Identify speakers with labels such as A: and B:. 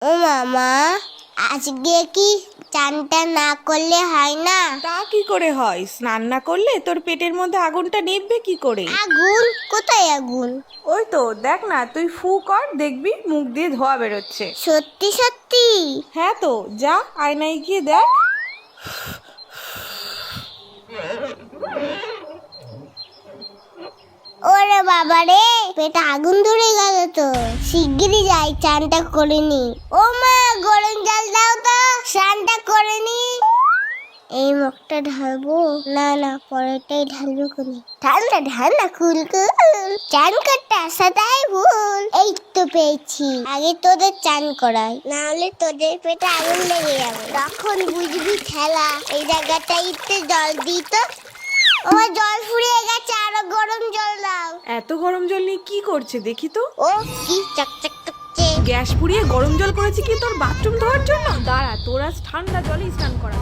A: ও মামা, আজকে কি চানটা না করলে হয় না?
B: তা কি করে হয়? স্নান না করলে তোর পেটের মধ্যে আগুনটা নিভবে কি করে?
A: আগুন? কোথায় আগুন?
B: ওই তো দেখ না, তুই ফু কর, দেখবি মুখ দিয়ে ধোঁয়া বেরোচ্ছে।
A: সত্যি সত্যি?
B: হ্যাঁ তো, যা আয়নায় গিয়ে দেখ।
A: ওরে বাবা রে, পেটে আগুন ধরে গেল তো। শিগগিরই যাই, চানটা করে নি। ও মা, গরম জল দাও তো, স্নানটা করে নি। এই মুখটা ঢালবো না, না পরেরটাই ঢালবো কোনি। ঠান্ডা ঠান্ডা কুলকুল, চান করতে আসাটাই ভুল। এই তো পেয়েছি, আগে তোদের চান করাই, না হলে তোদের পেটে আগুন লেগে যাবে। তখন বুঝবি খেলা। এই জায়গাটাইতে জল দিই তো। আমার জল ফুরিয়ে গেছে, আরো গরম জল দাও।
B: এত গরম জল নিয়ে কি করছে দেখি তো।
A: ও কি চকচক করছে।
B: গ্যাস পুড়িয়ে গরম জল করেছি কি তোর বাথরুম ধোয়ার জন্য? দাঁড়া, তোর আজ ঠান্ডা জলেই স্নান করা।